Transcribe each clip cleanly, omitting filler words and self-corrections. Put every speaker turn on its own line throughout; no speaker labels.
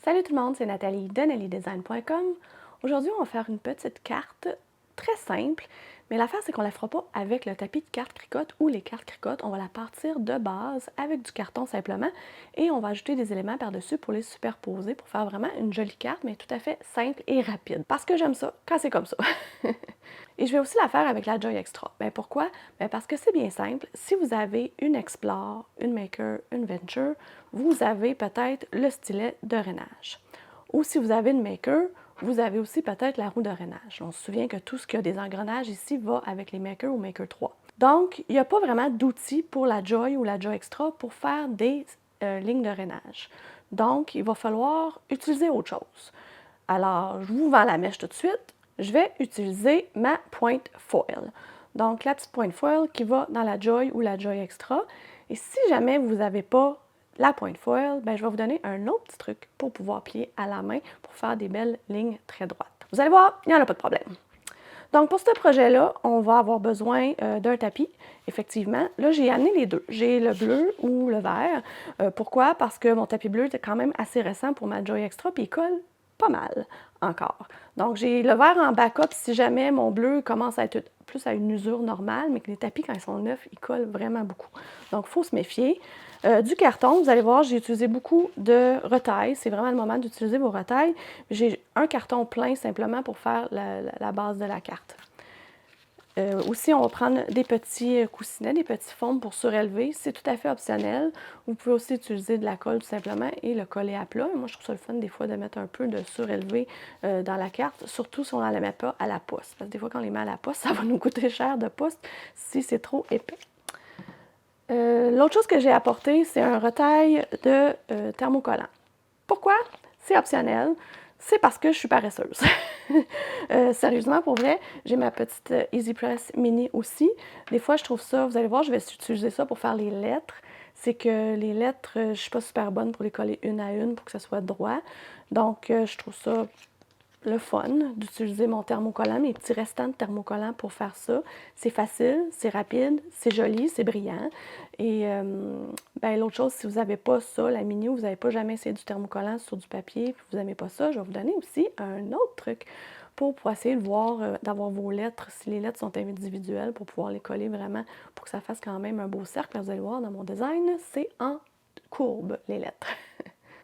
Salut tout le monde, c'est Nathalie de NathalieDesign.com. Aujourd'hui, on va faire une petite carte très simple, mais l'affaire, c'est qu'on ne la fera pas avec le tapis de cartes Cricut ou les cartes Cricut. On va la partir de base avec du carton simplement et on va ajouter des éléments par-dessus pour les superposer pour faire vraiment une jolie carte, mais tout à fait simple et rapide. Parce que j'aime ça quand c'est comme ça. Et je vais aussi la faire avec la Joy Xtra. Pourquoi? Parce que c'est bien simple. Si vous avez une Explore, une Maker, une Venture, vous avez peut-être le stylet de rainage. Ou si vous avez une Maker, vous avez aussi peut-être la roue de rainage. On se souvient que tout ce qui a des engrenages ici va avec les Maker ou Maker 3. Donc, il n'y a pas vraiment d'outils pour la Joy ou la Joy Xtra pour faire des lignes de rainage. Donc, il va falloir utiliser autre chose. Alors, je vous vends la mèche tout de suite. Je vais utiliser ma pointe foil. Donc, la petite pointe foil qui va dans la Joy ou la Joy Xtra. Et si jamais vous n'avez pas la pointe foil, je vais vous donner un autre petit truc pour pouvoir plier à la main pour faire des belles lignes très droites. Vous allez voir, il n'y en a pas de problème. Donc, pour ce projet-là, on va avoir besoin d'un tapis, effectivement. Là, j'ai amené les deux. J'ai le bleu ou le vert. Pourquoi? Parce que mon tapis bleu est quand même assez récent pour ma Joy Xtra, puis il colle pas mal encore. Donc, j'ai le vert en backup si jamais mon bleu commence à être plus à une usure normale, mais que les tapis, quand ils sont neufs, ils collent vraiment beaucoup. Donc, il faut se méfier. Du carton, vous allez voir, j'ai utilisé beaucoup de retailles. C'est vraiment le moment d'utiliser vos retailles. J'ai un carton plein simplement pour faire la base de la carte. Aussi, on va prendre des petits coussinets, des petits fonds pour surélever. C'est tout à fait optionnel. Vous pouvez aussi utiliser de la colle tout simplement et le coller à plat. Moi, je trouve ça le fun des fois de mettre un peu de surélevé dans la carte, surtout si on ne la met pas à la pousse. Parce que des fois, quand on les met à la pousse, ça va nous coûter cher de pouce si c'est trop épais. L'autre chose que j'ai apporté, c'est un retail de thermocollant. Pourquoi? C'est optionnel. C'est parce que je suis paresseuse. Sérieusement, pour vrai, j'ai ma petite Easy Press Mini aussi. Des fois, je trouve ça, vous allez voir, je vais utiliser ça pour faire les lettres. C'est que les lettres, je ne suis pas super bonne pour les coller une à une pour que ça soit droit. Donc, je trouve ça le fun d'utiliser mon thermocollant, mes petits restants de thermocollant pour faire ça. C'est facile, c'est rapide, c'est joli, c'est brillant. Et l'autre chose, si vous n'avez pas ça, la mini, vous n'avez pas jamais essayé du thermocollant sur du papier, puis vous n'aimez pas ça, je vais vous donner aussi un autre truc pour essayer de voir, d'avoir vos lettres, si les lettres sont individuelles, pour pouvoir les coller vraiment, pour que ça fasse quand même un beau cercle. Vous allez voir, dans mon design, c'est en courbe, les lettres.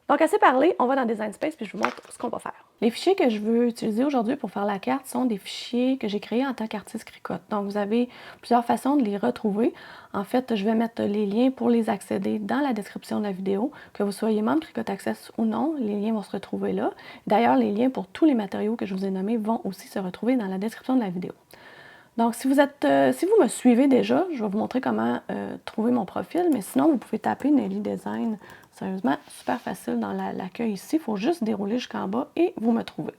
Donc, assez parlé, on va dans Design Space puis je vous montre ce qu'on va faire. Les fichiers que je veux utiliser aujourd'hui pour faire la carte sont des fichiers que j'ai créés en tant qu'artiste Cricut. Donc, vous avez plusieurs façons de les retrouver. En fait, je vais mettre les liens pour les accéder dans la description de la vidéo. Que vous soyez membre Cricut Access ou non, les liens vont se retrouver là. D'ailleurs, les liens pour tous les matériaux que je vous ai nommés vont aussi se retrouver dans la description de la vidéo. Donc, si vous me suivez déjà, je vais vous montrer comment trouver mon profil, mais sinon, vous pouvez taper Nelly Design. Sérieusement, super facile dans l'accueil ici. Il faut juste dérouler jusqu'en bas et vous me trouvez.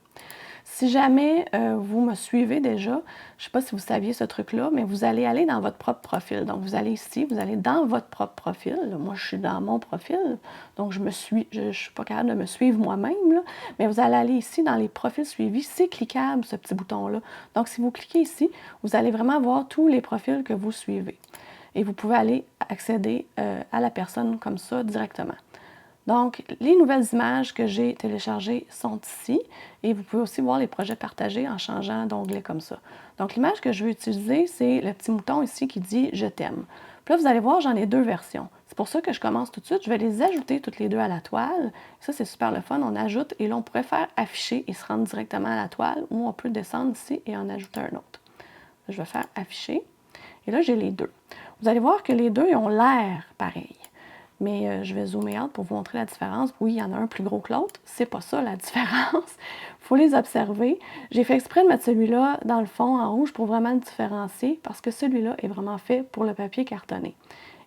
Si jamais vous me suivez déjà, je ne sais pas si vous saviez ce truc-là, mais vous allez aller dans votre propre profil. Donc, vous allez ici, vous allez dans votre propre profil. Là, moi, je suis dans mon profil, donc je ne suis pas capable de me suivre moi-même, mais vous allez aller ici dans les profils suivis. C'est cliquable, ce petit bouton-là. Donc, si vous cliquez ici, vous allez vraiment voir tous les profils que vous suivez. Et vous pouvez aller accéder à la personne comme ça directement. Donc, les nouvelles images que j'ai téléchargées sont ici et vous pouvez aussi voir les projets partagés en changeant d'onglet comme ça. Donc, l'image que je veux utiliser, c'est le petit mouton ici qui dit « Je t'aime ». Puis là, vous allez voir, j'en ai deux versions. C'est pour ça que je commence tout de suite. Je vais les ajouter toutes les deux à la toile. Ça, c'est super le fun. On ajoute et là, on pourrait faire afficher et se rendre directement à la toile ou on peut descendre ici et en ajouter un autre. Je vais faire afficher et là, j'ai les deux. Vous allez voir que les deux ils ont l'air pareils. Mais je vais zoomer out pour vous montrer la différence. Oui, il y en a un plus gros que l'autre. C'est pas ça la différence. Il faut les observer. J'ai fait exprès de mettre celui-là dans le fond en rouge pour vraiment le différencier parce que celui-là est vraiment fait pour le papier cartonné.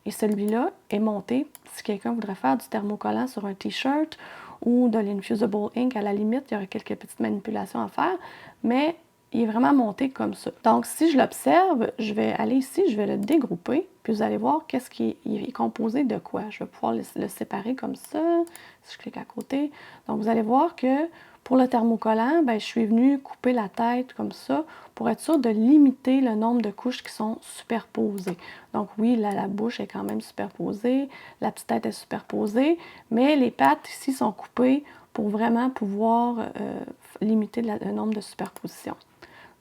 Et celui-là est monté, si quelqu'un voudrait faire du thermocollant sur un T-shirt ou de l'infusible ink, à la limite, il y aurait quelques petites manipulations à faire, mais il est vraiment monté comme ça. Donc, si je l'observe, je vais aller ici, je vais le dégrouper, puis vous allez voir qu'est-ce qui est composé de quoi. Je vais pouvoir le séparer comme ça, si je clique à côté. Donc, vous allez voir que pour le thermocollant, je suis venue couper la tête comme ça pour être sûre de limiter le nombre de couches qui sont superposées. Donc oui, la bouche est quand même superposée, la petite tête est superposée, mais les pattes ici sont coupées pour vraiment pouvoir limiter le nombre de superpositions.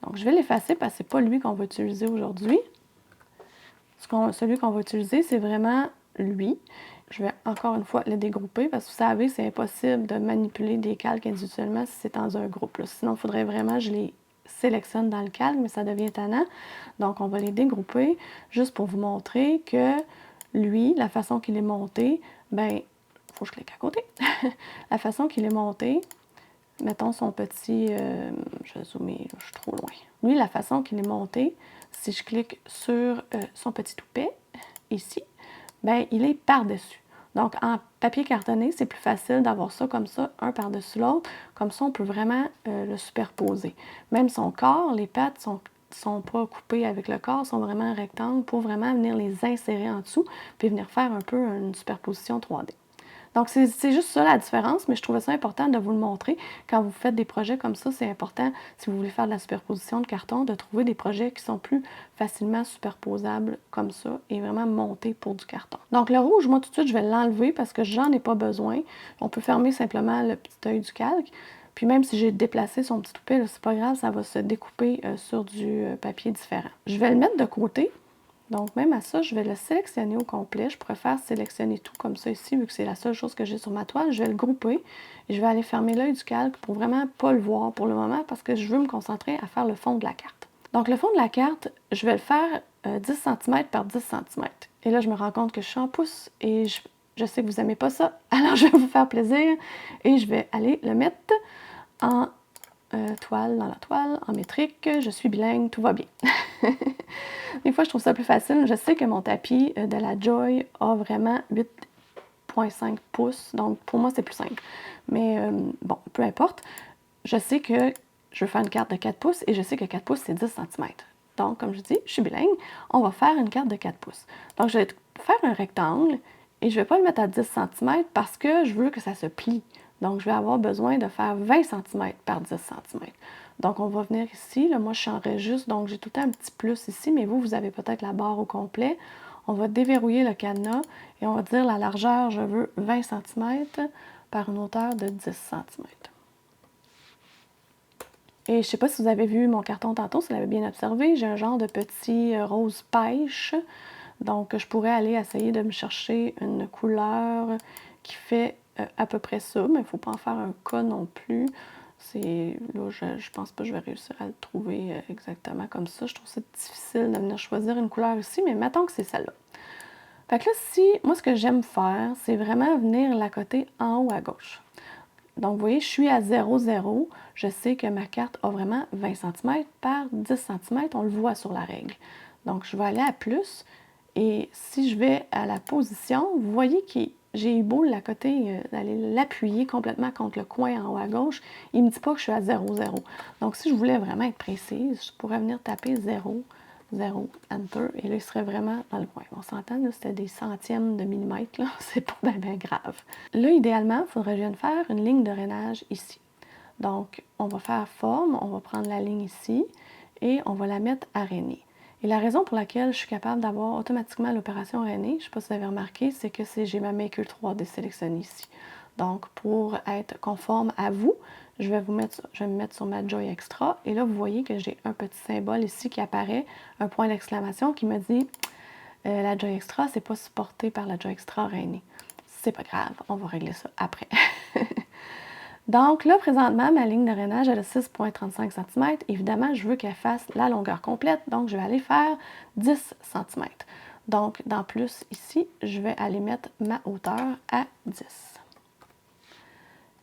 Donc, je vais l'effacer parce que ce n'est pas lui qu'on va utiliser aujourd'hui. Celui qu'on va utiliser, c'est vraiment lui. Je vais encore une fois le dégrouper parce que vous savez, c'est impossible de manipuler des calques individuellement si c'est dans un groupe. Là. Sinon, il faudrait vraiment que je les sélectionne dans le calque, mais ça devient tannant. Donc, on va les dégrouper juste pour vous montrer que lui, la façon qu'il est monté, ben, il faut que je clique à côté. La façon qu'il est monté, mettons son petit, je vais zoomer, je suis trop loin. Lui, la façon qu'il est monté, si je clique sur son petit toupet, ici, ben il est par-dessus. Donc, en papier cartonné, c'est plus facile d'avoir ça comme ça, un par-dessus l'autre. Comme ça, on peut vraiment le superposer. Même son corps, les pattes sont pas coupées avec le corps, sont vraiment rectangles pour vraiment venir les insérer en dessous, puis venir faire un peu une superposition 3D. Donc, c'est juste ça la différence, mais je trouvais ça important de vous le montrer. Quand vous faites des projets comme ça, c'est important, si vous voulez faire de la superposition de carton, de trouver des projets qui sont plus facilement superposables comme ça et vraiment montés pour du carton. Donc, le rouge, moi, tout de suite, je vais l'enlever parce que j'en ai pas besoin. On peut fermer simplement le petit œil du calque. Puis même si j'ai déplacé son petit toupet, c'est pas grave, ça va se découper sur du papier différent. Je vais le mettre de côté. Donc, même à ça, je vais le sélectionner au complet. Je préfère sélectionner tout comme ça ici, vu que c'est la seule chose que j'ai sur ma toile. Je vais le grouper et je vais aller fermer l'œil du calque pour vraiment pas le voir pour le moment parce que je veux me concentrer à faire le fond de la carte. Donc, le fond de la carte, je vais le faire 10 cm par 10 cm. Et là, je me rends compte que je suis en pouce et je sais que vous n'aimez pas ça. Alors, je vais vous faire plaisir et je vais aller le mettre en toile dans la toile, en métrique. Je suis bilingue, tout va bien. Des fois, je trouve ça plus facile. Je sais que mon tapis de la Joy a vraiment 8,5 pouces. Donc, pour moi, c'est plus simple. Mais bon, peu importe. Je sais que je veux faire une carte de 4 pouces et je sais que 4 pouces, c'est 10 cm. Donc, comme je dis, je suis bilingue. On va faire une carte de 4 pouces. Donc, je vais faire un rectangle et je ne vais pas le mettre à 10 cm parce que je veux que ça se plie. Donc, je vais avoir besoin de faire 20 cm par 10 cm. Donc, on va venir ici. Là, moi, je changerais juste. Donc, j'ai tout le temps un petit plus ici, mais vous avez peut-être la barre au complet. On va déverrouiller le cadenas et on va dire la largeur, je veux 20 cm par une hauteur de 10 cm. Et je ne sais pas si vous avez vu mon carton tantôt, si vous l'avez bien observé, j'ai un genre de petit rose pêche. Donc, je pourrais aller essayer de me chercher une couleur qui fait à peu près ça, mais il ne faut pas en faire un cas non plus. Là, je pense pas que je vais réussir à le trouver exactement comme ça. Je trouve ça difficile de venir choisir une couleur ici, mais mettons que c'est celle-là. Fait que là, moi, ce que j'aime faire, c'est vraiment venir la coter en haut à gauche. Donc, vous voyez, je suis à 0,0. Je sais que ma carte a vraiment 20 cm par 10 cm. On le voit sur la règle. Donc, je vais aller à plus. Et si je vais à la position, vous voyez que j'ai eu beau d'aller l'appuyer complètement contre le coin en haut à gauche. Il ne me dit pas que je suis à 0,0. Donc, si je voulais vraiment être précise, je pourrais venir taper 0, 0, Enter, et là, il serait vraiment dans le coin. On s'entend, là, c'était des centièmes de millimètre, là, c'est pas bien grave. Là, idéalement, il faudrait que je vienne faire une ligne de rainage ici. Donc, on va faire forme, on va prendre la ligne ici, et on va la mettre à rainer. Et la raison pour laquelle je suis capable d'avoir automatiquement l'opération rainer, je ne sais pas si vous avez remarqué, c'est que j'ai ma Maker 3D sélectionnée ici. Donc, pour être conforme à vous, je vais me mettre sur ma Joy Extra. Et là, vous voyez que j'ai un petit symbole ici qui apparaît, un point d'exclamation qui me dit la Joy Extra, c'est pas supporté par la Joy Extra rainée. C'est pas grave, on va régler ça après. Donc là, présentement, ma ligne de rainage, elle a 6,35 cm. Évidemment, je veux qu'elle fasse la longueur complète, donc je vais aller faire 10 cm. Donc, dans plus, ici, je vais aller mettre ma hauteur à 10.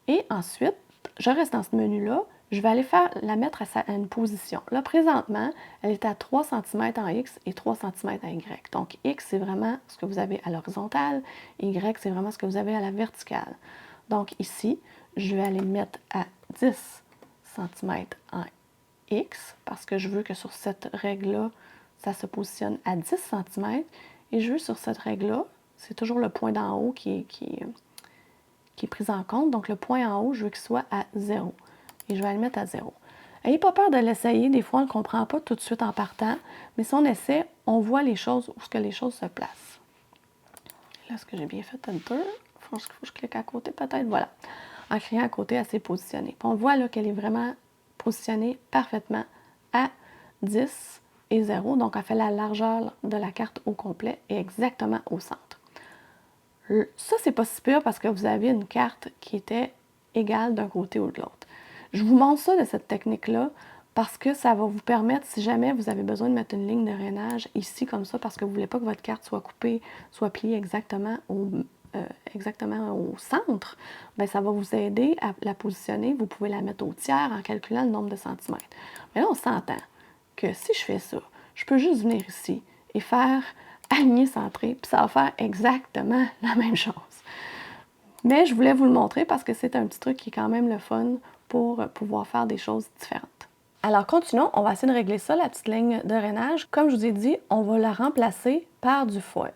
Et ensuite, je reste dans ce menu-là, je vais aller la mettre à une position. Là, présentement, elle est à 3 cm en X et 3 cm en Y. Donc, X, c'est vraiment ce que vous avez à l'horizontale, Y, c'est vraiment ce que vous avez à la verticale. Donc, ici, je vais aller mettre à 10 cm en X parce que je veux que sur cette règle-là, ça se positionne à 10 cm. Et je veux sur cette règle-là, c'est toujours le point d'en haut qui est pris en compte. Donc, le point en haut, je veux qu'il soit à 0. Et je vais le mettre à 0. N'ayez pas peur de l'essayer. Des fois, on ne comprend pas tout de suite en partant. Mais si on essaie, on voit les choses, où les choses se placent. Là, est-ce que j'ai bien fait Enter? Faut que je clique à côté peut-être. Voilà. en criant à côté, elle s'est positionnée. Puis on voit là qu'elle est vraiment positionnée parfaitement à 10 et 0. Donc, elle fait la largeur de la carte au complet et exactement au centre. Ça, c'est pas si pire parce que vous avez une carte qui était égale d'un côté ou de l'autre. Je vous montre ça de cette technique-là parce que ça va vous permettre, si jamais vous avez besoin de mettre une ligne de rainage ici comme ça, parce que vous ne voulez pas que votre carte soit coupée, soit pliée exactement au centre, bien, ça va vous aider à la positionner. Vous pouvez la mettre au tiers en calculant le nombre de centimètres. Mais là, on s'entend que si je fais ça, je peux juste venir ici et faire aligner centré, puis ça va faire exactement la même chose. Mais je voulais vous le montrer parce que c'est un petit truc qui est quand même le fun pour pouvoir faire des choses différentes. Alors, continuons. On va essayer de régler ça, la petite ligne de rainage. Comme je vous ai dit, on va la remplacer par du foil.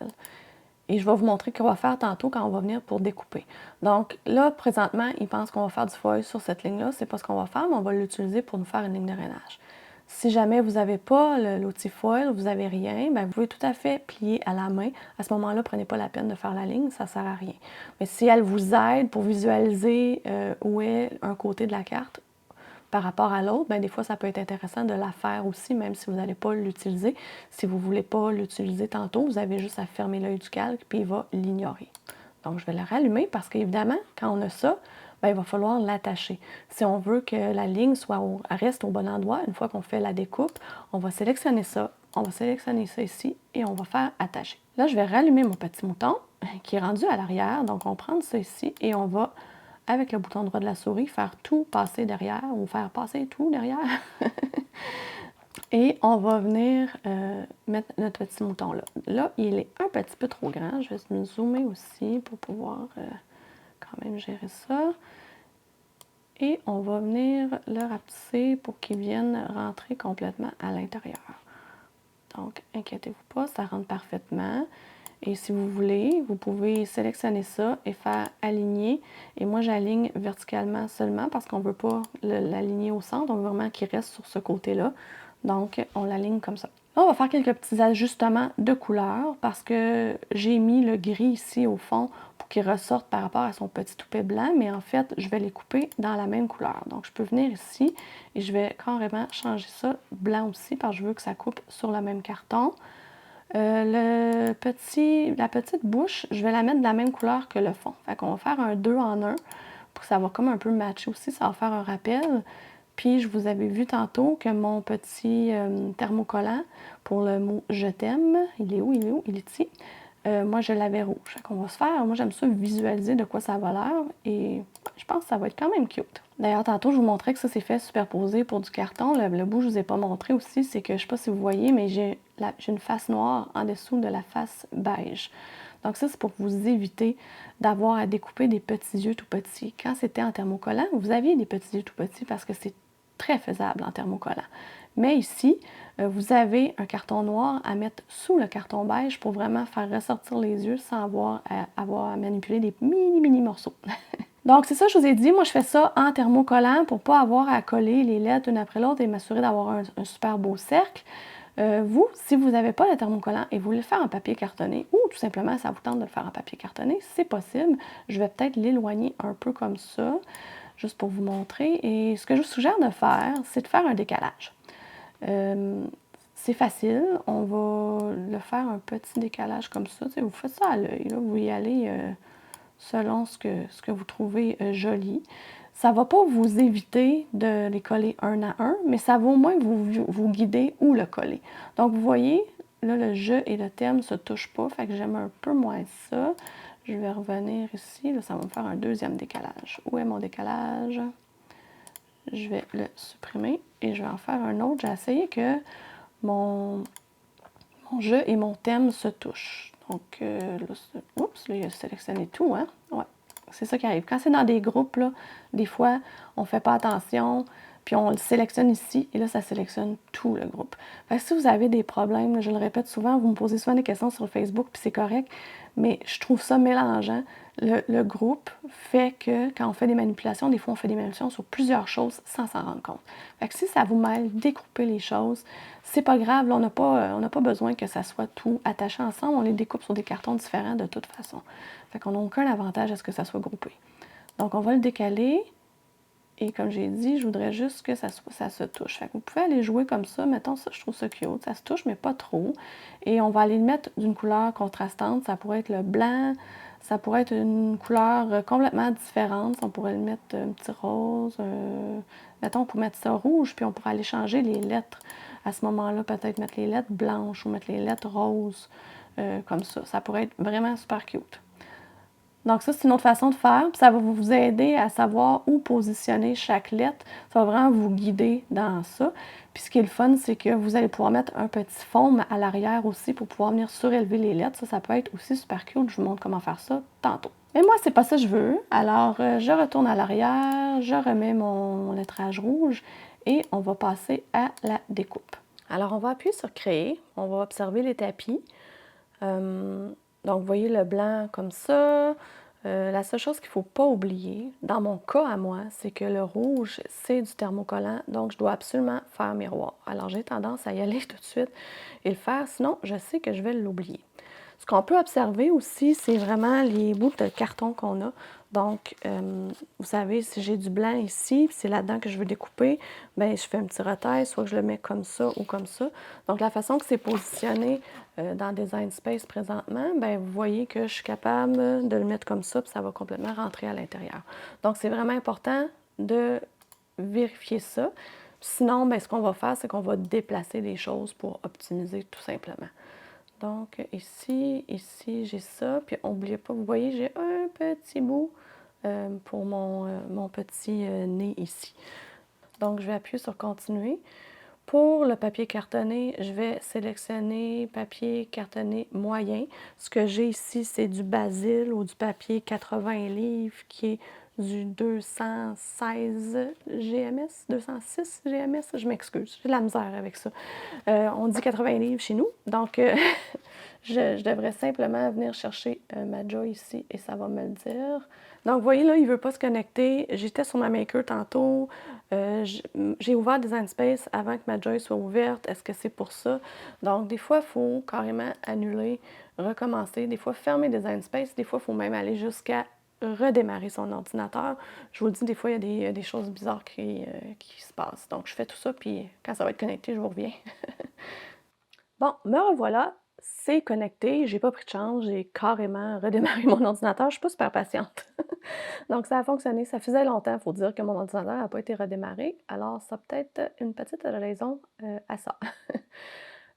Et je vais vous montrer ce qu'on va faire tantôt quand on va venir pour découper. Donc là, présentement, ils pensent qu'on va faire du foil sur cette ligne-là. C'est pas ce qu'on va faire, mais on va l'utiliser pour nous faire une ligne de rainage. Si jamais vous n'avez pas l'outil foil, vous n'avez rien, bien, vous pouvez tout à fait plier à la main. À ce moment-là, prenez pas la peine de faire la ligne, ça ne sert à rien. Mais si elle vous aide pour visualiser où est un côté de la carte par rapport à l'autre, bien, des fois, ça peut être intéressant de la faire aussi, même si vous n'allez pas l'utiliser. Si vous ne voulez pas l'utiliser tantôt, vous avez juste à fermer l'œil du calque, puis il va l'ignorer. Donc, je vais le rallumer parce qu'évidemment, quand on a ça, bien, il va falloir l'attacher. Si on veut que la ligne reste au bon endroit, une fois qu'on fait la découpe, on va sélectionner ça, on va sélectionner ça ici et on va faire attacher. Là, je vais rallumer mon petit mouton qui est rendu à l'arrière. Donc, on prend ça ici et on va, avec le bouton droit de la souris, faire tout passer derrière ou faire passer tout derrière. Et on va venir mettre notre petit mouton là. Là, il est un petit peu trop grand. Je vais me zoomer aussi pour pouvoir quand même gérer ça. Et on va venir le rapetisser pour qu'il vienne rentrer complètement à l'intérieur. Donc, inquiétez-vous pas, ça rentre parfaitement. Et si vous voulez, vous pouvez sélectionner ça et faire aligner. Et moi, j'aligne verticalement seulement parce qu'on ne veut pas l'aligner au centre. On veut vraiment qu'il reste sur ce côté-là. Donc, on l'aligne comme ça. Là, on va faire quelques petits ajustements de couleur parce que j'ai mis le gris ici au fond pour qu'il ressorte par rapport à son petit toupet blanc. Mais en fait, je vais les couper dans la même couleur. Donc, je peux venir ici et je vais carrément changer ça blanc aussi parce que je veux que ça coupe sur le même carton. La petite bouche, je vais la mettre de la même couleur que le fond. Fait qu'on va faire un 2 en 1 pour que ça va comme un peu matcher aussi. Ça va faire un rappel. Puis, je vous avais vu tantôt que mon petit thermocollant pour le mot « je t'aime », il est où? Il est où? Il est ici. Moi, je l'avais rouge. Fait qu'on va se faire, moi, j'aime ça visualiser de quoi ça va l'air et je pense que ça va être quand même cute. D'ailleurs, tantôt, je vous montrais que ça s'est fait superposer pour du carton. Le bout, je ne vous ai pas montré aussi, c'est que, je ne sais pas si vous voyez, mais j'ai une face noire en dessous de la face beige. Donc ça, c'est pour vous éviter d'avoir à découper des petits yeux tout petits. Quand c'était en thermocollant, vous aviez des petits yeux tout petits parce que c'est très faisable en thermocollant. Mais ici, vous avez un carton noir à mettre sous le carton beige pour vraiment faire ressortir les yeux sans avoir à manipuler des mini morceaux. Donc, c'est ça, je vous ai dit, moi, je fais ça en thermocollant pour ne pas avoir à coller les lettres une après l'autre et m'assurer d'avoir un super beau cercle. Vous, si vous n'avez pas le thermocollant et vous voulez le faire en papier cartonné ou tout simplement ça vous tente de le faire en papier cartonné, c'est possible. Je vais peut-être l'éloigner un peu comme ça, juste pour vous montrer. Et ce que je vous suggère de faire, c'est de faire un décalage. C'est facile, on va le faire un petit décalage comme ça. Tu sais, vous faites ça à l'œil, vous y allez selon ce que vous trouvez joli. Ça ne va pas vous éviter de les coller un à un, mais ça va au moins vous guider où le coller. Donc, vous voyez, là, le « je » et le thème ne se touchent pas, fait que j'aime un peu moins ça. Je vais revenir ici, là, ça va me faire un deuxième décalage. Où est mon décalage? Je vais le supprimer et je vais en faire un autre. J'ai essayé que mon je et mon thème se touchent. Donc, oups, là, il a sélectionné tout, hein? Ouais, c'est ça qui arrive. Quand c'est dans des groupes, là, des fois, on ne fait pas attention, puis on le sélectionne ici, et là, ça sélectionne tout le groupe. Fait que si vous avez des problèmes, là, je le répète souvent, vous me posez souvent des questions sur Facebook, puis c'est correct, mais je trouve ça mélangeant. Le groupe fait que quand on fait des manipulations, des fois on fait des manipulations sur plusieurs choses sans s'en rendre compte. Fait que si ça vous mêle, découper les choses, c'est pas grave, là, on n'a pas besoin que ça soit tout attaché ensemble, on les découpe sur des cartons différents de toute façon. Fait qu'on n'a aucun avantage à ce que ça soit groupé. Donc, on va le décaler. Et comme j'ai dit, je voudrais juste que ça se touche. Fait que vous pouvez aller jouer comme ça. Mettons ça, je trouve ça cute. Ça se touche, mais pas trop. Et on va aller le mettre d'une couleur contrastante. Ça pourrait être le blanc. Ça pourrait être une couleur complètement différente. On pourrait le mettre un petit rose. Mettons, on pourrait mettre ça rouge. Puis on pourrait aller changer les lettres. À ce moment-là, peut-être mettre les lettres blanches ou mettre les lettres roses. Comme ça. Ça pourrait être vraiment super cute. Donc ça, c'est une autre façon de faire. Puis ça va vous aider à savoir où positionner chaque lettre. Ça va vraiment vous guider dans ça. Puis ce qui est le fun, c'est que vous allez pouvoir mettre un petit fond à l'arrière aussi pour pouvoir venir surélever les lettres. Ça peut être aussi super cute. Je vous montre comment faire ça tantôt. Mais moi, c'est pas ça que je veux. Alors, je retourne à l'arrière, je remets mon lettrage rouge et on va passer à la découpe. Alors, on va appuyer sur Créer. On va observer les tapis. Donc, vous voyez le blanc comme ça. La seule chose qu'il ne faut pas oublier, dans mon cas à moi, c'est que le rouge, c'est du thermocollant, donc je dois absolument faire miroir. Alors, j'ai tendance à y aller tout de suite et le faire, sinon, je sais que je vais l'oublier. Ce qu'on peut observer aussi, c'est vraiment les bouts de carton qu'on a. Donc, vous savez, si j'ai du blanc ici, c'est là-dedans que je veux découper, bien, je fais un petit retail, soit je le mets comme ça ou comme ça. Donc, la façon que c'est positionné dans Design Space présentement, bien, vous voyez que je suis capable de le mettre comme ça, puis ça va complètement rentrer à l'intérieur. Donc, c'est vraiment important de vérifier ça. Sinon, bien, ce qu'on va faire, c'est qu'on va déplacer des choses pour optimiser tout simplement. Donc, ici, j'ai ça. Puis, n'oubliez pas, vous voyez, j'ai un petit bout pour mon petit nez ici. Donc, je vais appuyer sur Continuer. Pour le papier cartonné, je vais sélectionner papier cartonné moyen. Ce que j'ai ici, c'est du basil ou du papier 80 livres qui est du 216 GMS, 206 GMS, je m'excuse, j'ai de la misère avec ça. On dit 80 livres chez nous, donc je devrais simplement venir chercher ma Joy ici et ça va me le dire. Donc, vous voyez là, il ne veut pas se connecter. J'étais sur ma Maker tantôt. J'ai ouvert Design Space avant que ma Joy soit ouverte. Est-ce que c'est pour ça? Donc, des fois, il faut carrément annuler, recommencer. Des fois, fermer Design Space. Des fois, il faut même aller jusqu'à redémarrer son ordinateur. Je vous le dis, des fois, il y a des choses bizarres qui se passent. Donc, je fais tout ça, puis quand ça va être connecté, je vous reviens. Bon, me revoilà. C'est connecté, j'ai pas pris de chance, j'ai carrément redémarré mon ordinateur, je suis pas super patiente. Donc ça a fonctionné, ça faisait longtemps, il faut dire que mon ordinateur n'a pas été redémarré, alors ça a peut-être une petite raison à ça.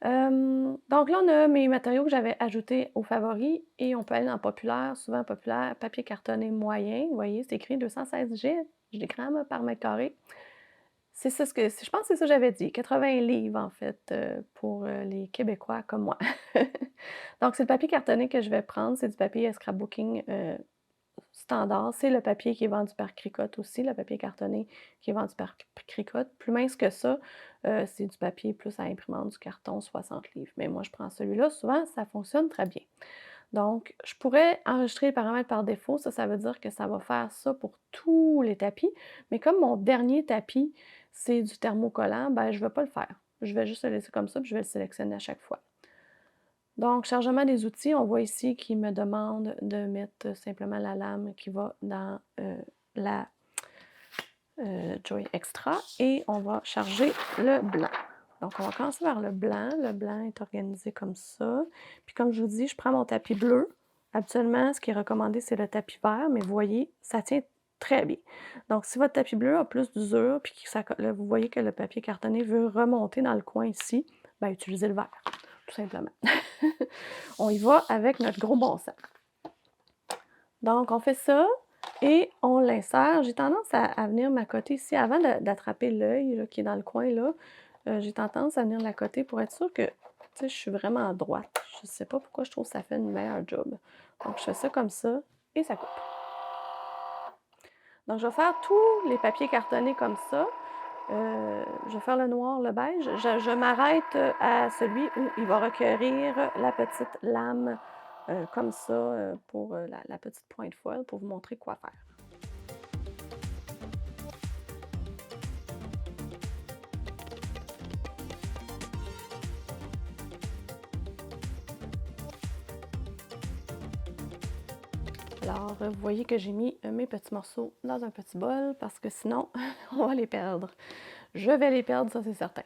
Donc là, on a mes matériaux que j'avais ajoutés aux favoris et on peut aller dans populaire, souvent populaire, papier cartonné moyen, vous voyez, c'est écrit 216 grammes par mètre carré. C'est ça ce que je pense que c'est ça que j'avais dit, 80 livres en fait, pour, les Québécois comme moi. Donc c'est le papier cartonné que je vais prendre, c'est du papier scrapbooking, standard. C'est le papier qui est vendu par Cricut aussi, le papier cartonné qui est vendu par Cricut. Plus mince que ça, c'est du papier plus à imprimante, du carton 60 livres. Mais moi je prends celui-là, souvent ça fonctionne très bien. Donc, je pourrais enregistrer les paramètres par défaut. Ça veut dire que ça va faire ça pour tous les tapis. Mais comme mon dernier tapis, c'est du thermocollant, ben, je ne vais pas le faire. Je vais juste le laisser comme ça, puis je vais le sélectionner à chaque fois. Donc, chargement des outils, on voit ici qu'il me demande de mettre simplement la lame qui va dans la Joy Extra et on va charger le blanc. Donc, on va commencer par le blanc. Le blanc est organisé comme ça. Puis, comme je vous dis, je prends mon tapis bleu. Habituellement, ce qui est recommandé, c'est le tapis vert, mais vous voyez, ça tient très bien. Donc, si votre tapis bleu a plus d'usure, puis que là, vous voyez que le papier cartonné veut remonter dans le coin ici, bien, utilisez le vert, tout simplement. On y va avec notre gros bon sens. Donc, on fait ça. Et on l'insère. J'ai tendance à venir m'accoter ici. Avant d'attraper l'œil qui est dans le coin, là, j'ai tendance à venir l'accoter pour être sûre que je suis vraiment à droite. Je ne sais pas pourquoi je trouve que ça fait une meilleure job. Donc, je fais ça comme ça et ça coupe. Donc, je vais faire tous les papiers cartonnés comme ça. Je vais faire le noir, le beige. Je m'arrête à celui où il va requérir la petite lame comme ça pour la petite pointe foil pour vous montrer quoi faire. Alors, vous voyez que j'ai mis mes petits morceaux dans un petit bol parce que sinon, on va les perdre. Je vais les perdre, ça c'est certain.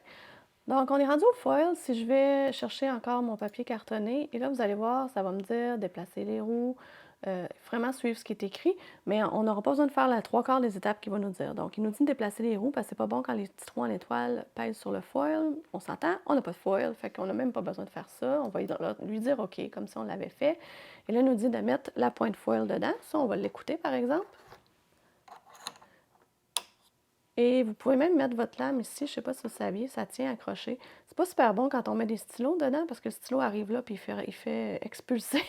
Donc, on est rendu au foil. Si je vais chercher encore mon papier cartonné, et là, vous allez voir, ça va me dire déplacer les roues, vraiment suivre ce qui est écrit, mais on n'aura pas besoin de faire la 3/4 des étapes qu'il va nous dire. Donc, il nous dit de déplacer les roues parce que c'est pas bon quand les petits trous en étoile pèsent sur le foil. On s'entend, on n'a pas de foil, fait qu'on n'a même pas besoin de faire ça. On va lui dire OK, comme ça on l'avait fait. Et là, il nous dit de mettre la pointe foil dedans. Ça, on va l'écouter, par exemple. Et vous pouvez même mettre votre lame ici, je ne sais pas si vous saviez, ça tient accroché. C'est pas super bon quand on met des stylos dedans parce que le stylo arrive là et il fait expulser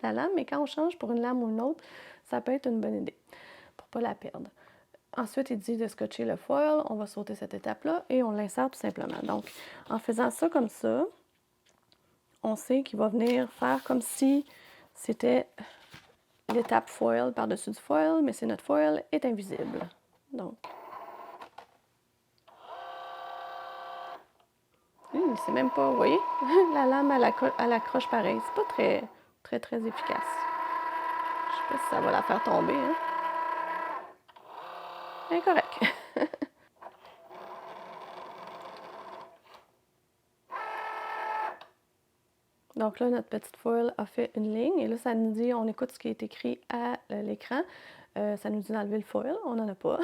la lame, mais quand on change pour une lame ou une autre, ça peut être une bonne idée pour ne pas la perdre. Ensuite, il dit de scotcher le foil, on va sauter cette étape-là et on l'insère tout simplement. Donc, en faisant ça comme ça, on sait qu'il va venir faire comme si c'était l'étape foil par-dessus du foil, mais c'est notre foil est invisible. Donc, c'est même pas, vous voyez, la lame elle accroche pareil. C'est pas très efficace. Je sais pas si ça va la faire tomber. Hein? Incorrect. Donc là, notre petite foil a fait une ligne. Et là, ça nous dit, on écoute ce qui est écrit à l'écran. Ça nous dit d'enlever le foil, on n'en a pas.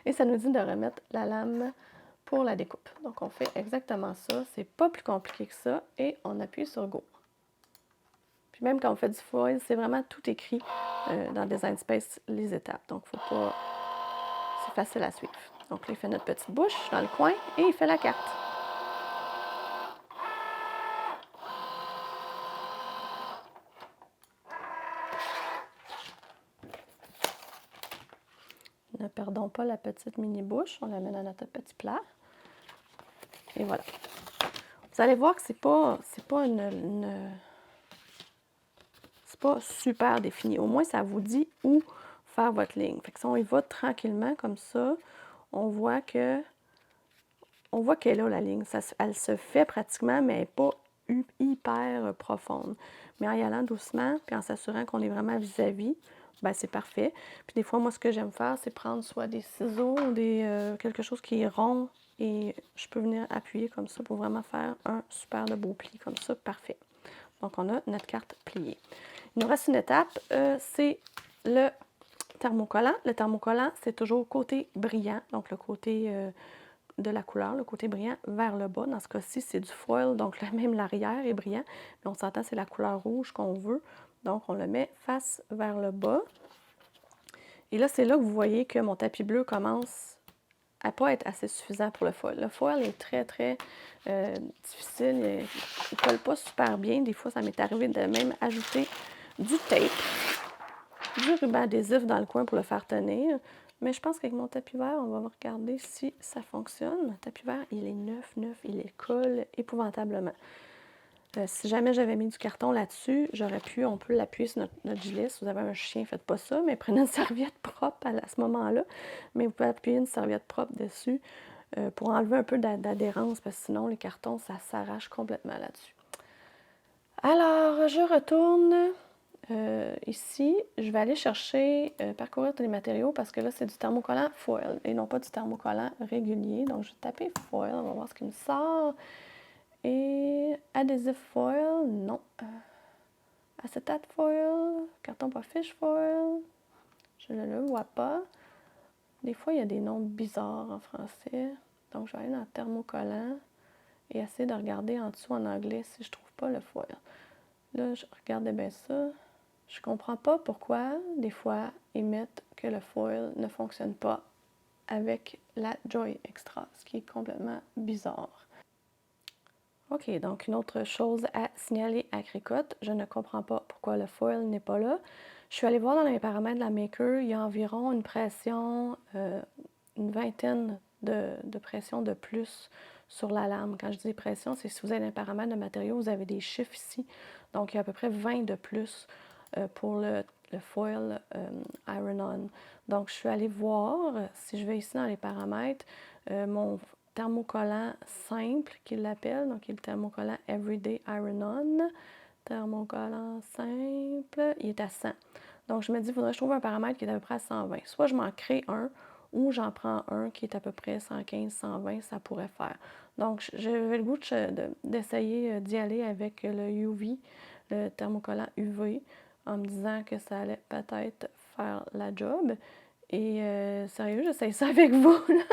Et ça nous dit de remettre la lame pour la découpe. Donc on fait exactement ça. C'est pas plus compliqué que ça. Et on appuie sur Go. Puis même quand on fait du foil, c'est vraiment tout écrit dans Design Space, les étapes. Donc, faut pas... c'est facile à suivre. Donc là, il fait notre petite bouche dans le coin et il fait la carte. Ne perdons pas la petite mini-bouche. On la met dans notre petit plat. Et voilà. Vous allez voir que c'est pas super défini. Au moins, ça vous dit où faire votre ligne. Fait que si on y va tranquillement comme ça, on voit qu'elle est là, la ligne. Elle se fait pratiquement, mais elle n'est pas hyper profonde. Mais en y allant doucement, puis en s'assurant qu'on est vraiment vis-à-vis, ben c'est parfait. Puis des fois, moi, ce que j'aime faire, c'est prendre soit des ciseaux ou quelque chose qui est rond et je peux venir appuyer comme ça pour vraiment faire un super de beau pli comme ça, parfait. Donc, on a notre carte pliée. Il nous reste une étape, c'est le thermocollant. Le thermocollant, c'est toujours côté brillant, donc le côté de la couleur, le côté brillant vers le bas. Dans ce cas-ci, c'est du foil, donc même l'arrière est brillant, mais on s'entend, c'est la couleur rouge qu'on veut. Donc, on le met face vers le bas. Et là, c'est là que vous voyez que mon tapis bleu commence à ne pas être assez suffisant pour le foil. Le foil est très difficile. Il ne colle pas super bien. Des fois, ça m'est arrivé de même ajouter du tape, du ruban adhésif dans le coin pour le faire tenir. Mais je pense qu'avec mon tapis vert, on va regarder si ça fonctionne. Le tapis vert, il est neuf, il colle épouvantablement. Si jamais j'avais mis du carton là-dessus, on peut l'appuyer sur notre gilet. Si vous avez un chien, faites pas ça, mais prenez une serviette propre à ce moment-là. Mais vous pouvez appuyer une serviette propre dessus pour enlever un peu d'adhérence, parce que sinon, les cartons, ça s'arrache complètement là-dessus. Alors, je retourne ici. Je vais aller chercher, parcourir tous les matériaux, parce que là, c'est du thermocollant foil et non pas du thermocollant régulier. Donc, je vais taper foil, on va voir ce qui me sort. Et adhésif foil, non. Acétate foil, carton pas fiche foil, je ne le vois pas. Des fois, il y a des noms bizarres en français. Donc, je vais aller dans thermocollant et essayer de regarder en dessous en anglais si je ne trouve pas le foil. Là, je regardais bien ça. Je comprends pas pourquoi, des fois, ils mettent que le foil ne fonctionne pas avec la Joy Extra, ce qui est complètement bizarre. OK, donc une autre chose à signaler à Cricut, je ne comprends pas pourquoi le foil n'est pas là. Je suis allée voir dans les paramètres de la Maker, il y a environ une pression, une vingtaine de pressions de plus sur la lame. Quand je dis pression, c'est si vous avez un paramètre de matériaux, vous avez des chiffres ici. Donc, il y a à peu près 20 de plus pour le foil Iron-On. Donc, je suis allée voir, si je vais ici dans les paramètres, mon thermocollant simple qu'il l'appelle, donc il est le thermocollant Everyday Iron-On. Thermocollant simple, il est à 100. Donc, je me dis, il faudrait que je trouve un paramètre qui est à peu près à 120. Soit je m'en crée un, ou j'en prends un qui est à peu près 115, 120, ça pourrait faire. Donc, j'avais le goût d'essayer d'y aller avec le UV, le thermocollant UV, en me disant que ça allait peut-être faire la job. Et sérieux, j'essaye ça avec vous, là.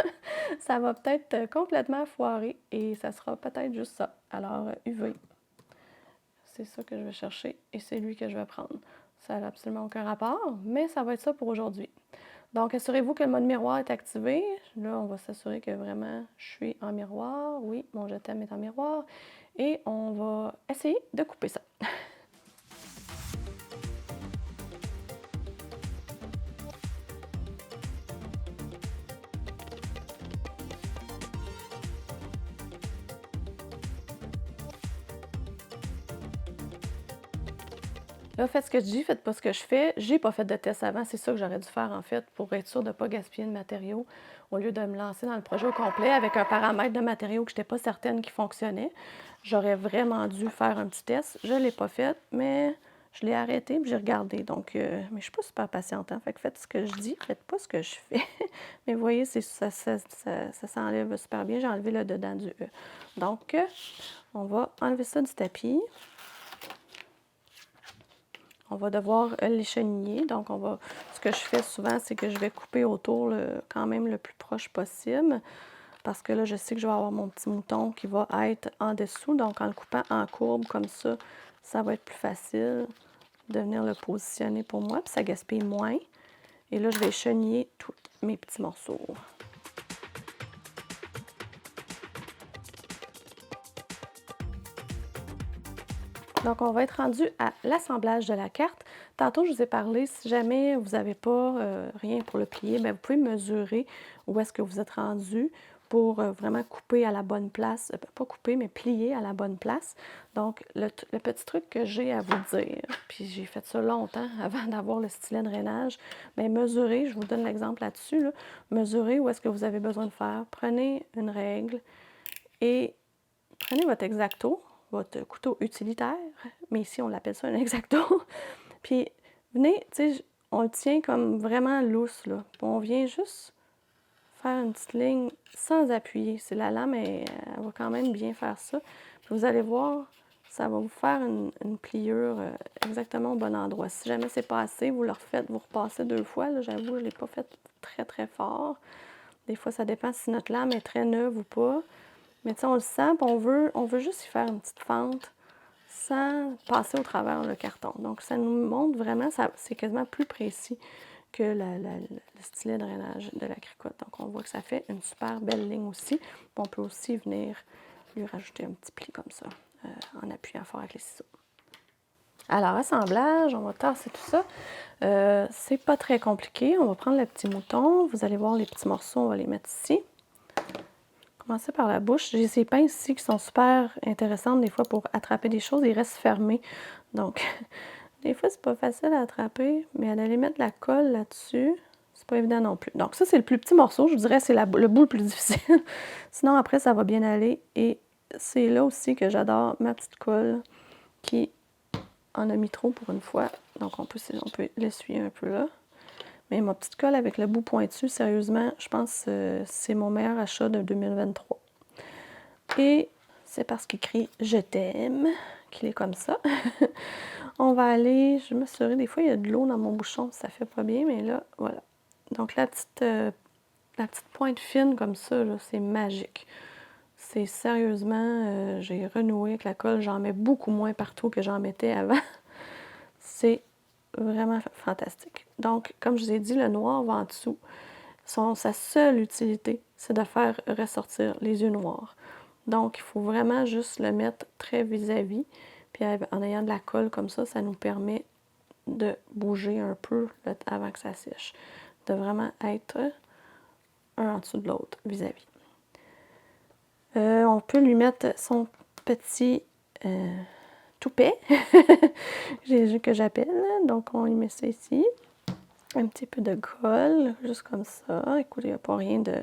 Ça va peut-être complètement foirer et ça sera peut-être juste ça. Alors, UV, c'est ça que je vais chercher et c'est lui que je vais prendre. Ça n'a absolument aucun rapport, mais ça va être ça pour aujourd'hui. Donc, assurez-vous que le mode miroir est activé. Là, on va s'assurer que vraiment je suis en miroir. Oui, mon je t'aime est en miroir. Et on va essayer de couper ça. Là, faites ce que je dis, faites pas ce que je fais. J'ai pas fait de test avant, c'est ça que j'aurais dû faire en fait pour être sûre de ne pas gaspiller de matériaux au lieu de me lancer dans le projet au complet avec un paramètre de matériaux que je n'étais pas certaine qui fonctionnait. J'aurais vraiment dû faire un petit test. Je ne l'ai pas fait, mais je l'ai arrêté et j'ai regardé. Donc, mais je ne suis pas super patiente. Hein? Fait que faites ce que je dis, faites pas ce que je fais. Mais vous voyez, ça s'enlève super bien. J'ai enlevé le dedans du E. Donc, on va enlever ça du tapis. On va devoir l'écheniller. Donc, ce que je fais souvent, c'est que je vais couper autour quand même le plus proche possible. Parce que là, je sais que je vais avoir mon petit mouton qui va être en dessous. Donc, en le coupant en courbe comme ça va être plus facile de venir le positionner pour moi. Puis ça gaspille moins. Et là, je vais écheniller tous mes petits morceaux. Donc, on va être rendu à l'assemblage de la carte. Tantôt, je vous ai parlé, si jamais vous n'avez pas rien pour le plier, bien, vous pouvez mesurer où est-ce que vous êtes rendu pour vraiment couper à la bonne place. Pas couper, mais plier à la bonne place. Donc, le petit truc que j'ai à vous dire, puis j'ai fait ça longtemps avant d'avoir le stylet de rainage, bien, mesurez, je vous donne l'exemple là-dessus, là, mesurez où est-ce que vous avez besoin de faire. Prenez une règle et prenez votre X-Acto, votre couteau utilitaire, mais ici on l'appelle ça un X-Acto. Puis venez, tu sais, on le tient comme vraiment lousse, là. Puis on vient juste faire une petite ligne sans appuyer. C'est la lame, elle va quand même bien faire ça. Puis vous allez voir, ça va vous faire une pliure exactement au bon endroit. Si jamais c'est pas assez, vous le refaites, vous repassez 2 fois. Là, j'avoue, je ne l'ai pas fait très, très fort. Des fois, ça dépend si notre lame est très neuve ou pas. Mais tu sais, on le sent, puis on veut juste y faire une petite fente sans passer au travers le carton. Donc, ça nous montre vraiment, c'est quasiment plus précis que le stylet de drainage de la cricotte. Donc, on voit que ça fait une super belle ligne aussi. Puis on peut aussi venir lui rajouter un petit pli comme ça, en appuyant fort avec les ciseaux. Alors, assemblage, on va tasser tout ça. C'est pas très compliqué. On va prendre le petit mouton. Vous allez voir les petits morceaux, on va les mettre ici. Commencer par la bouche. J'ai ces pinces ici qui sont super intéressantes des fois pour attraper des choses. Ils restent fermés. Donc, des fois, c'est pas facile à attraper, mais d'aller mettre de la colle là-dessus, c'est pas évident non plus. Donc, ça, c'est le plus petit morceau. Je vous dirais c'est le bout le plus difficile. Sinon, après, ça va bien aller. Et c'est là aussi que j'adore ma petite colle qui en a mis trop pour une fois. Donc, on peut l'essuyer un peu là. Mais ma petite colle avec le bout pointu, sérieusement, je pense que c'est mon meilleur achat de 2023. Et c'est parce qu'il écrit « Je t'aime » qu'il est comme ça. On va aller, je vais m'assurer, des fois il y a de l'eau dans mon bouchon, ça fait pas bien, mais là, voilà. Donc la petite pointe fine comme ça, c'est magique. C'est sérieusement, j'ai renoué avec la colle, j'en mets beaucoup moins partout que j'en mettais avant. C'est vraiment fantastique. Donc, comme je vous ai dit, le noir va en dessous. Sa seule utilité, c'est de faire ressortir les yeux noirs. Donc, il faut vraiment juste le mettre très vis-à-vis. Puis en ayant de la colle comme ça nous permet de bouger un peu avant que ça sèche. De vraiment être un en dessous de l'autre, vis-à-vis. On peut lui mettre son petit toupet que j'appelle. Donc, on lui met ça ici. Un petit peu de colle, juste comme ça. Écoutez, il n'y a pas rien de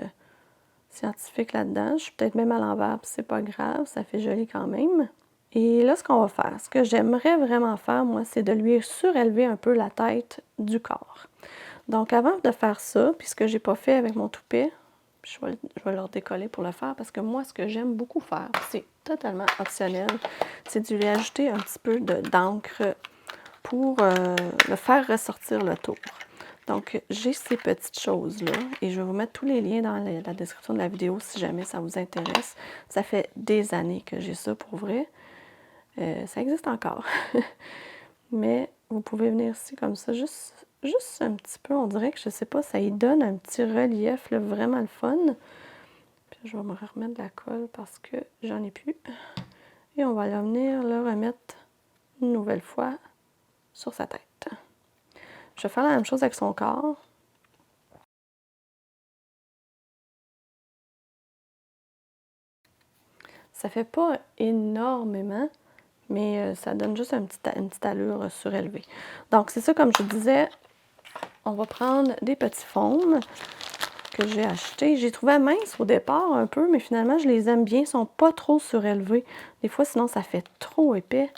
scientifique là-dedans. Je suis peut-être même à l'envers, puis c'est pas grave, ça fait joli quand même. Et là, ce qu'on va faire, ce que j'aimerais vraiment faire, moi, c'est de lui surélever un peu la tête du corps. Donc, avant de faire ça, puis ce que j'ai pas fait avec mon toupet, je vais le redécoller pour le faire, parce que moi, ce que j'aime beaucoup faire, c'est totalement optionnel, c'est de lui ajouter un petit peu d'encre pour le faire ressortir le tour. Donc, j'ai ces petites choses-là et je vais vous mettre tous les liens dans la description de la vidéo si jamais ça vous intéresse. Ça fait des années que j'ai ça pour vrai. Ça existe encore. Mais vous pouvez venir ici comme ça, juste un petit peu. On dirait que, je sais pas, ça y donne un petit relief, là, vraiment le fun. Puis je vais me remettre de la colle parce que j'en ai plus. Et on va venir le remettre une nouvelle fois sur sa tête. Je vais faire la même chose avec son corps. Ça fait pas énormément, mais ça donne juste une petite allure surélevée. Donc, c'est ça, comme je disais, on va prendre des petits faumes que j'ai achetés. J'ai trouvé minces au départ un peu, mais finalement, je les aime bien. Ils sont pas trop surélevés. Des fois, sinon, ça fait trop épais.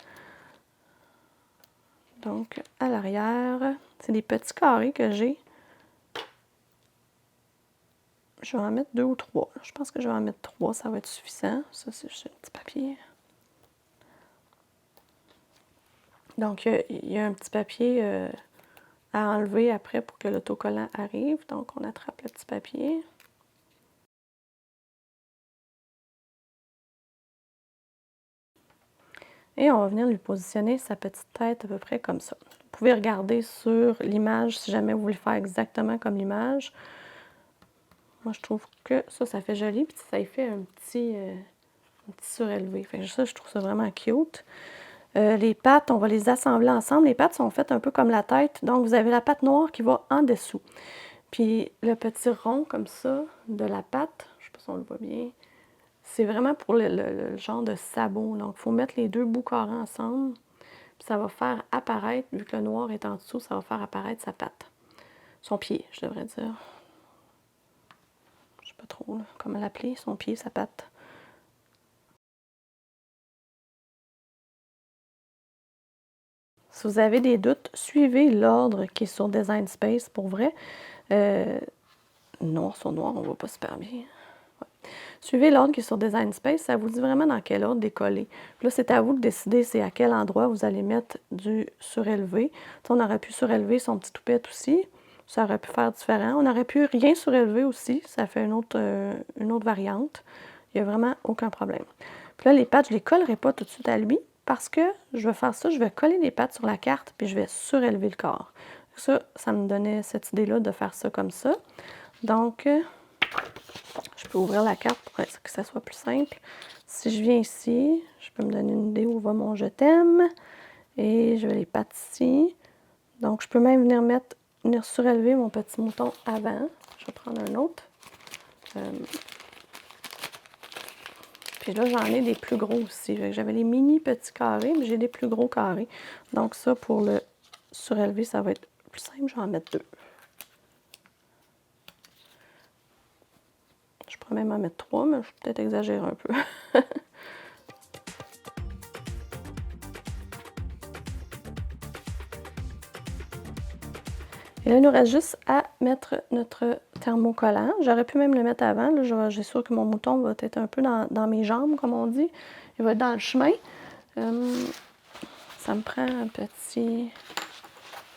Donc, à l'arrière, c'est des petits carrés que j'ai. Je vais en mettre 2 ou 3. Je pense que je vais en mettre 3, ça va être suffisant. Ça, c'est juste un petit papier. Donc, il y a un petit papier à enlever après pour que l'autocollant arrive. Donc, on attrape le petit papier. Et on va venir lui positionner sa petite tête à peu près comme ça. Vous pouvez regarder sur l'image si jamais vous voulez faire exactement comme l'image. Moi, je trouve que ça fait joli. Puis ça y fait un petit surélevé. Fait que ça, je trouve ça vraiment cute. Les pattes, on va les assembler ensemble. Les pattes sont faites un peu comme la tête. Donc, vous avez la patte noire qui va en dessous. Puis, le petit rond comme ça de la patte, je ne sais pas si on le voit bien, c'est vraiment pour le genre de sabot. Donc, il faut mettre les deux bouts carrés ensemble. Puis, ça va faire apparaître, vu que le noir est en dessous, ça va faire apparaître sa patte. Son pied, je devrais dire. Je ne sais pas trop là, comment l'appeler. Son pied, sa patte. Si vous avez des doutes, suivez l'ordre qui est sur Design Space pour vrai. Noir sur noir, on ne voit pas super bien. Ouais. Suivez l'ordre qui est sur Design Space, ça vous dit vraiment dans quel ordre décoller. Puis là, c'est à vous de décider c'est à quel endroit vous allez mettre du surélevé. On aurait pu surélever son petit toupette aussi, ça aurait pu faire différent. On aurait pu rien surélever aussi, ça fait une autre variante. Il n'y a vraiment aucun problème. Puis là, les pattes, je ne les collerai pas tout de suite à lui parce que je vais faire ça, je vais coller les pattes sur la carte puis je vais surélever le corps. Ça me donnait cette idée-là de faire ça comme ça. Donc, je peux ouvrir la carte pour que ça soit plus simple. Si je viens ici, je peux me donner une idée où va mon je t'aime. Et je vais les pattes ici. Donc, je peux même venir surélever mon petit mouton avant. Je vais prendre un autre. Puis là, j'en ai des plus gros aussi. J'avais les mini petits carrés, mais j'ai des plus gros carrés. Donc ça, pour le surélever, ça va être plus simple. Je vais en mettre 2. Je pourrais même en mettre 3, mais je vais peut-être exagérer un peu. Et là, il nous reste juste à mettre notre thermocollant. J'aurais pu même le mettre avant. J'ai sûr que mon mouton va être un peu dans mes jambes, comme on dit. Il va être dans le chemin. Ça me prend un petit...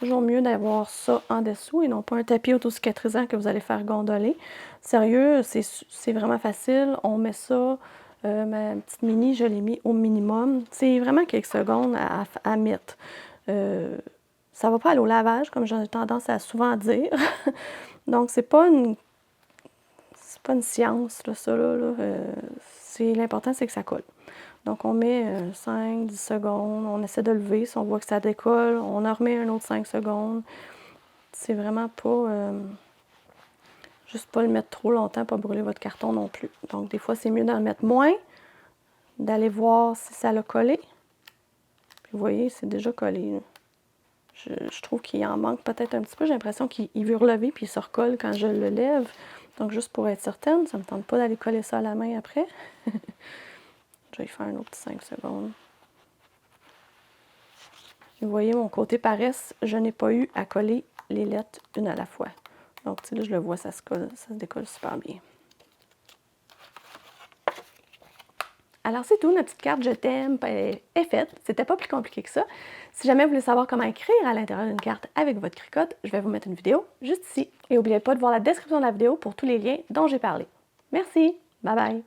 Toujours mieux d'avoir ça en dessous et non pas un tapis autocicatrisant que vous allez faire gondoler. Sérieux, c'est vraiment facile. On met ça, ma petite mini, je l'ai mis au minimum. C'est vraiment quelques secondes à mettre. Ça ne va pas aller au lavage, comme j'ai tendance à souvent dire. Donc, c'est pas une science, là, ça. L'important, c'est que ça colle. Donc, on met 5-10 secondes, on essaie de lever. Si on voit que ça décolle, on en remet un autre 5 secondes. C'est vraiment pas... juste pas le mettre trop longtemps, pas brûler votre carton non plus. Donc, des fois, c'est mieux d'en mettre moins, d'aller voir si ça l'a collé. Puis, vous voyez, c'est déjà collé. Je trouve qu'il en manque peut-être un petit peu. J'ai l'impression qu'il veut relever puis il se recolle quand je le lève. Donc, juste pour être certaine, ça ne me tente pas d'aller coller ça à la main après. Je vais y faire un autre 5 secondes. Vous voyez, mon côté paresse, je n'ai pas eu à coller les lettres une à la fois. Donc, tu sais, là, je le vois, ça se colle, ça se décolle super bien. Alors, c'est tout, notre petite carte Je t'aime est faite. C'était pas plus compliqué que ça. Si jamais vous voulez savoir comment écrire à l'intérieur d'une carte avec votre cricotte, je vais vous mettre une vidéo juste ici. Et n'oubliez pas de voir la description de la vidéo pour tous les liens dont j'ai parlé. Merci! Bye bye!